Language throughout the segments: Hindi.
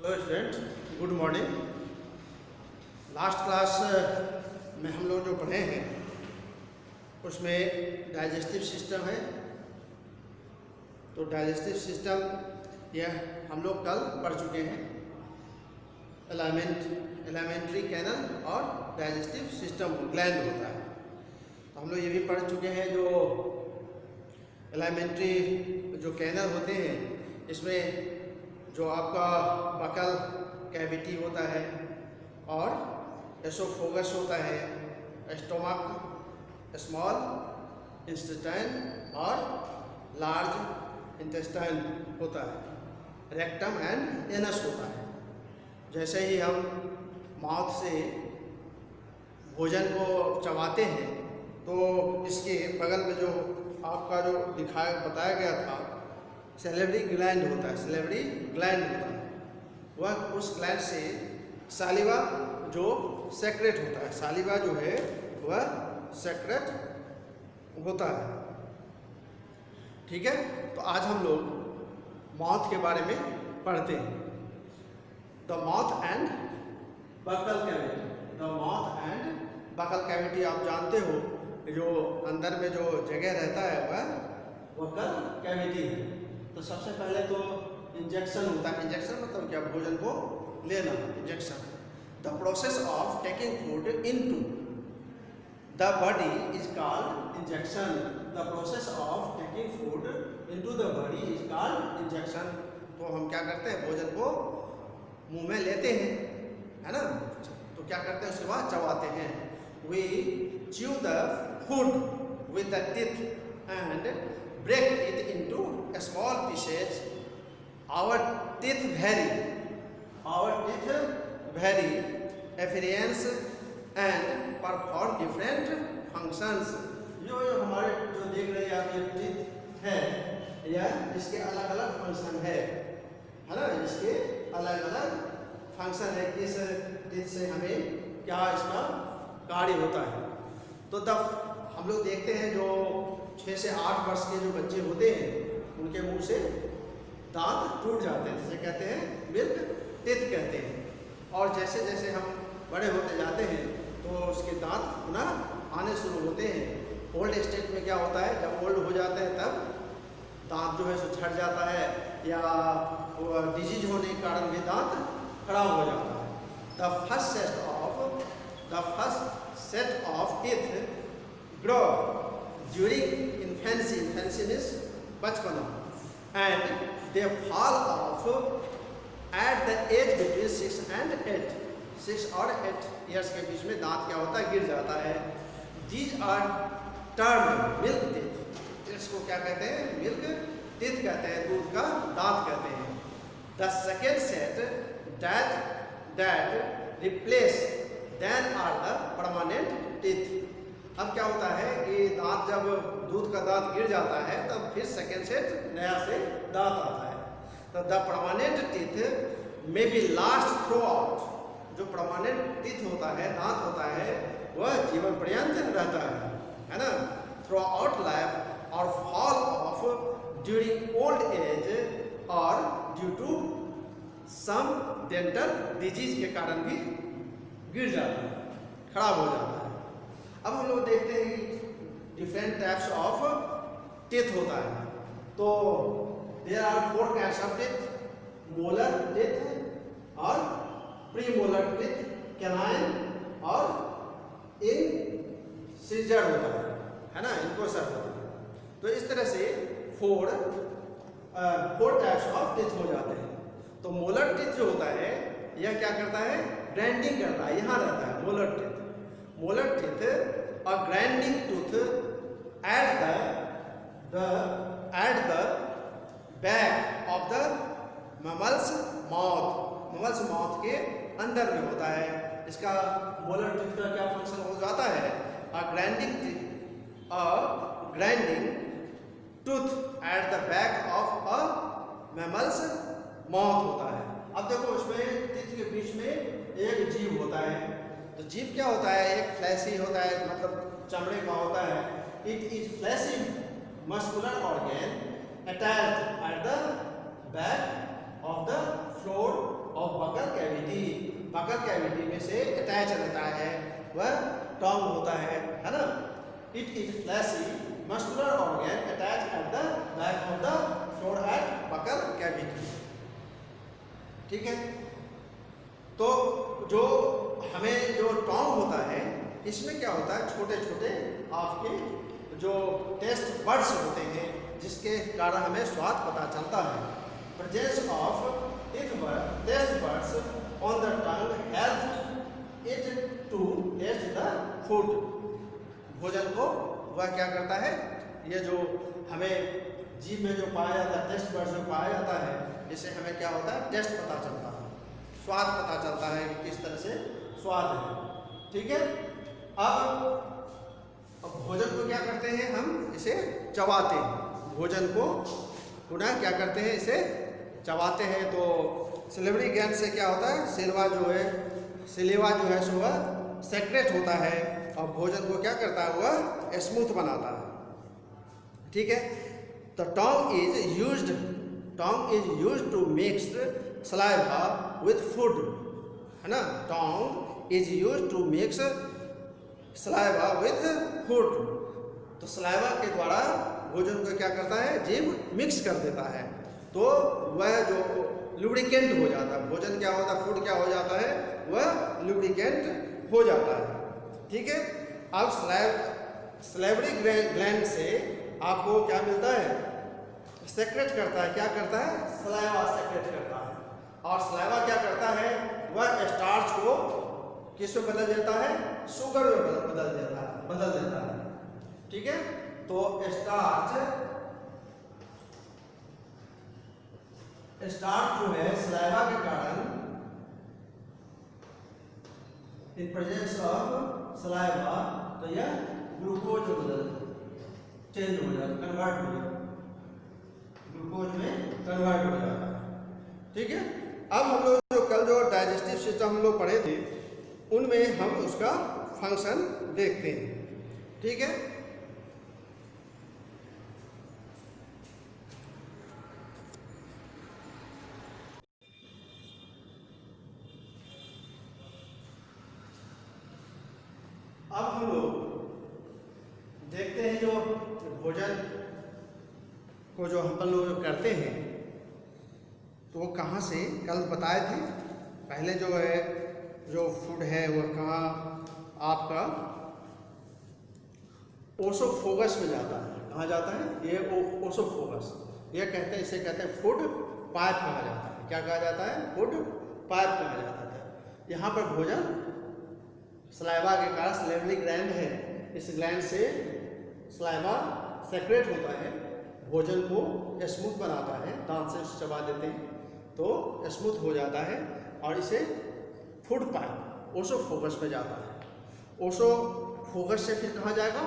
Hello student, good morning. Last class में हम लोग जो पढ़े हैं उसमें डाइजेस्टिव सिस्टम है। तो डाइजेस्टिव सिस्टम यह हम लोग कल पढ़ चुके हैं। एलिमेंट्री कैनल और डाइजेस्टिव सिस्टम ग्लैंड होता है। तो हम लोग ये भी पढ़ चुके हैं जो एलिमेंट्री जो कैनल होते हैं, इसमें जो आपका बकल कैविटी होता है और एसोफोगस होता है, स्टोमक, स्मॉल इंटेस्टाइन और लार्ज इंटेस्टाइन होता है, रेक्टम एंड एनस होता है। जैसे ही हम माउथ से भोजन को चबाते हैं तो इसके बगल में जो आपका जो बताया गया था सैलिवरी ग्लैंड होता है, सैलिवरी ग्लैंड होता है। वह उस ग्लैंड से सालिवा जो सेक्रेट होता है, सालिवा जो है वह सेक्रेट होता है। ठीक है, तो आज हम लोग माउथ के बारे में पढ़ते हैं। The mouth and buccal cavity. The mouth and buccal cavity आप जानते हो, जो अंदर में जो जगह रहता है वह बकल कैविटी है। तो सबसे पहले तो इंजेक्शन होता है। इंजेक्शन मतलब क्या? भोजन को लेना, injection. The process of taking food into the body is called injection. The process of taking food into the body is called injection. तो हम क्या करते हैं? भोजन को मुंह में लेते हैं, है ना? तो क्या करते हैं? उसके बाद चबाते हैं। We chew the food with the teeth and break it into small pieces. Our teeth vary. Our teeth vary appearance and perform different functions. जो हमारे जो देख रहे हैं आप, ये टीथ है, यह इसके अलग अलग फंक्शन है ना? इसके अलग अलग फंक्शन है। किस टीथ से हमें क्या इसका कार्य होता है। तो तब हम लोग देखते हैं जो 6 से 8 वर्ष के जो बच्चे होते हैं उनके मुंह से दांत टूट जाते हैं, जिसे कहते हैं मिल्क टीथ कहते हैं। और जैसे जैसे हम बड़े होते जाते हैं तो उसके दांत पुनः आने शुरू होते हैं। ओल्ड स्टेट में क्या होता है? जब ओल्ड हो जाते हैं तब दांत जो है सो झड़ जाता है, या डिजीज होने के कारण भी दांत खराब हो जाता है। The first set of teeth grow during infancy. Infancy means bachpana, and they fall off at the age between 6 and 8. 6 और 8 years के बीच में दांत क्या होता है? गिर जाता है। These are termed milk teeth. इसको क्या कहते हैं? मिल्क टीथ कहते हैं, दूध का दांत कहते हैं। The second set that replace then are the permanent teeth. अब क्या होता है कि दांत जब दूध का दांत गिर जाता है तब फिर सेकेंड सेट नया से दांत आता है। तो the permanent teeth may be last through out. जो परमानेंट टीथ होता है, दांत होता है, वह जीवन पर्यंत रहता है ना? थ्रू आउट लाइफ और fall off during old age और due to some dental disease के कारण भी गिर जाता है, खराब हो जाता है। अब हम लोग देखते हैं कि डिफरेंट टाइप्स ऑफ टीथ होता है। तो there are 4 kinds of teeth: molar teeth और प्री मोलर टीथ, कैनाइन और इंसिजर होता है ना? इनको सब होता है। तो इस तरह से 4 टाइप्स ऑफ टीथ हो जाते हैं। तो मोलर टीथ जो होता है यह क्या करता है? ग्राइंडिंग करता है, यहाँ रहता है मोलर टीथ। मोलर टीथ और grinding tooth at the back of the mammal's mouth. Mammal's mouth के अंदर में होता है। इसका मोलर टीथ का क्या फंक्शन हो जाता है? Grinding tooth at the back of a mammal's mouth होता है। अब देखो, इसमें टीथ के बीच में एक जीव होता है। तो जीव क्या होता है? एक फ्लैशी होता है, मतलब चमड़े का होता है। It is fleshy muscular organ attached at the back of the floor of buccal cavity, buccal cavity में से अटैच रहता है वह टॉन्ग होता है ना। It is fleshy muscular organ attach at the back of the floor at buccal cavity. ठीक है, तो जो हमें जो टॉन्ग होता है इसमें क्या होता है, छोटे छोटे आपके जो टेस्ट बर्ड्स होते हैं जिसके कारण हमें स्वाद पता चलता है। Presence of taste buds on the tongue help it to taste the food. भोजन को वह क्या करता है, ये जो हमें जीभ में जो पाया जाता है, टेस्ट बर्ड्स में पाया जाता है, इससे हमें क्या होता है, टेस्ट पता चलता है, स्वाद पता चलता है कि किस तरह से स्वाद है। ठीक है, अब भोजन को क्या करते हैं, हम इसे चबाते हैं। भोजन को पुनः क्या करते हैं, इसे चबाते हैं। तो सिलिवरी ग्लैंड से क्या होता है, सिलवा जो है सो वह सेक्रेट होता है और भोजन को क्या करता है, वह स्मूथ बनाता है। ठीक है, तो tongue is used to mix saliva with food, है ना। Tongue is used to mix saliva with food. तो सलाइवा के द्वारा भोजन को क्या करता है, जीभ मिक्स कर देता है, तो वह जो लुब्रिकेंट हो जाता है। भोजन क्या होता है, फूड क्या हो जाता है, वह लुब्रिकेंट हो जाता है। ठीक है, अब सलाइवरी ग्लैंड से आपको क्या मिलता है, सेक्रेट करता है। क्या करता है, सलाइवा सेक्रेट करता है। और सलाइवा क्या करता है, वह स्टार्च को किस में बदल देता है, शुगर में बदल देता है। ठीक है, तो स्टार्च जो है सलाइवा के कारण, इन प्रेजेंस ऑफ सलाइवा, तो यह ग्लूकोज चेंज हो जाता है, कन्वर्ट हो जाता है, ग्लूकोज में कन्वर्ट हो जाता है। ठीक है, अब हम लोग जो कल जो डाइजेस्टिव सिस्टम हम लोग पढ़े थे उनमें हम उसका फंक्शन देखते हैं। ठीक है, अब हम लोग देखते हैं जो भोजन को जो हम लोग करते हैं तो वो कहाँ से, कल बताए थे पहले जो है, जो फूड है वो कहाँ आपका ओसोफोगस में जाता है। कहाँ जाता है, ये ओसोफोगस, ये कहते हैं, इसे कहते हैं फूड पाइप कहा जाता है। क्या कहा जाता है, फूड पाइप कहा जाता है। यहाँ पर भोजन सलाइवा के कारण, सलाइवरी ग्लैंड है, इस ग्लैंड से सलाइवा सेक्रेट होता है, भोजन को स्मूथ बनाता है, दांत से चबा देते हैं तो स्मूथ हो जाता है और इसे फूड पाइप ओसोफोगस में जाता है। ओसोफोगस से फिर कहाँ जाएगा,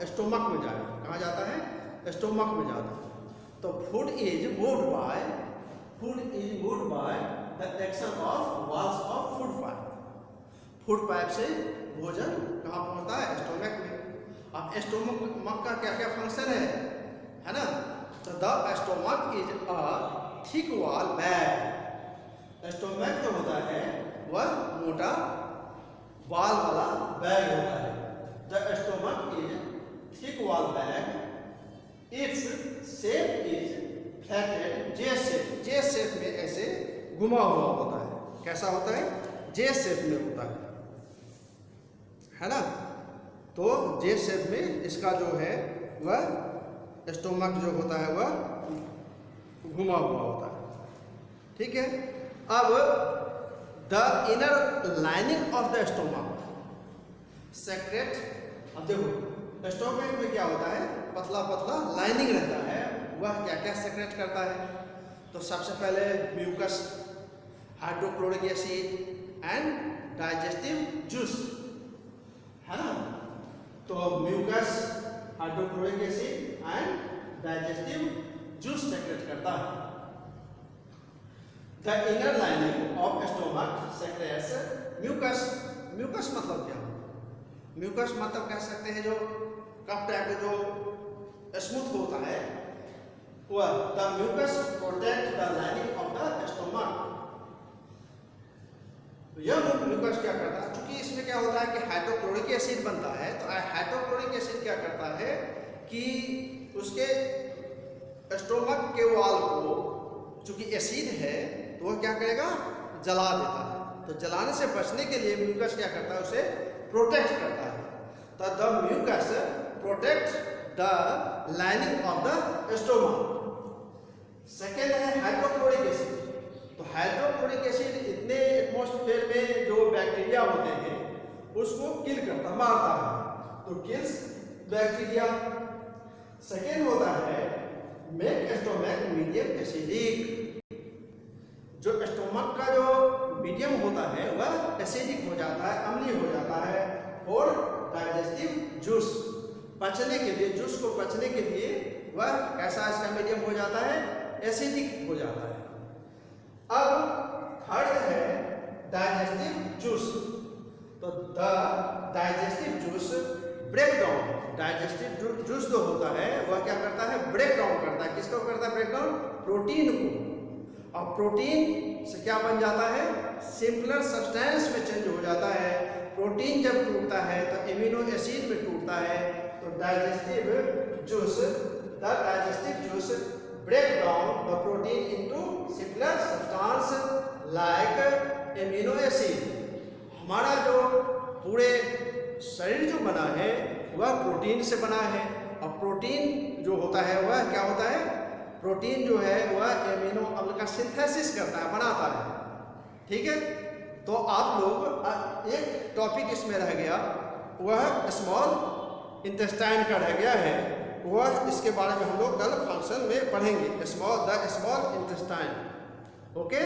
स्टोमक में जाएगा। कहाँ जाता है, स्टोमक में जाता है। तो food is moved by the action of walls of food pipe. Food pipe से भोजन कहाँ पहुँचता है, स्टोमक में। अब स्टोमक का क्या क्या फंक्शन है ना। तो the stomach is a thick wall bag. Stomach जो होता है वह मोटा बाल वाला बैग होता है। The stomach is thick wall bag, its shape is flattened J shape में ऐसे घुमा हुआ होता है। कैसा होता है, जे शेप में होता है ना। तो जे शेप में इसका जो है वह स्टोमक जो होता है वह घुमा हुआ होता है। ठीक है, अब the inner lining of the stomach secrete. अब देखो स्टोमक में क्या होता है, पतला पतला लाइनिंग रहता है, वह क्या क्या सेक्रेट करता है। तो सबसे पहले mucus, hydrochloric acid and digestive juice, है ना। तो mucus, hydrochloric acid and digestive juice secrete करता है। The inner lining of stomach secretes mucus. Mucus मतलब क्या, म्यूकस मतलब कह सकते हैं जो कप टाइप जो स्मूथ होता है वह। The mucus protect the lining of the stomach तो यह म्यूकस क्या करता है, चूंकि इसमें क्या होता है कि हाइड्रोक्लोरिक एसिड बनता है, तो हाइड्रोक्लोरिक एसिड क्या करता है कि उसके स्टोमक के वॉल को, चूंकि एसिड है तो वह क्या करेगा, जला देता है। तो जलाने से बचने के लिए म्यूकस क्या करता है, उसे प्रोटेक्ट करता है। तो the mucus protect the lining of the stomach. Second है हाइड्रोक्लोरिक एसिड। तो हाइड्रोक्लोरिक एसिड इतने एटमॉस्फेयर में जो बैक्टीरिया होते हैं उसको किल करता, मारता है, तो किल्स बैक्टीरिया। सेकेंड होता है मेक स्टोमक मीडियम एसिडिक। जो स्टोमक का जो मीडियम होता है वह एसिडिक हो जाता है, अम्लीय हो जाता है। और डाइजेस्टिव जूस, पचने के लिए, जूस को पचने के लिए वह कैसा इसका मीडियम हो जाता है, एसिडिक हो जाता है। अब थर्ड है डाइजेस्टिव जूस। तो the digestive juice break down, digestive juice जो होता है वह क्या करता है, ब्रेक डाउन करता है। किसको करता है ब्रेक डाउन, प्रोटीन को। और प्रोटीन से क्या बन जाता है, सिंपलर सब्सटेंस में चेंज हो जाता है। प्रोटीन जब टूटता है तो एमिनो एसिड में टूटता है। तो digestive juice, the digestive juice break down the protein into simpler substance like amino acid. हमारा जो पूरे शरीर जो बना है वह प्रोटीन से बना है। और प्रोटीन जो होता है वह क्या होता है, प्रोटीन जो है वह एमिनो अम्ल का सिंथेसिस करता है, बनाता है। ठीक है, तो आप लोग एक टॉपिक इसमें रह गया, वह स्मॉल इंटेस्टाइन का रह गया है। वह इसके बारे में हम लोग कल फंक्शन में पढ़ेंगे, द स्मॉल इंटेस्टाइन। ओके।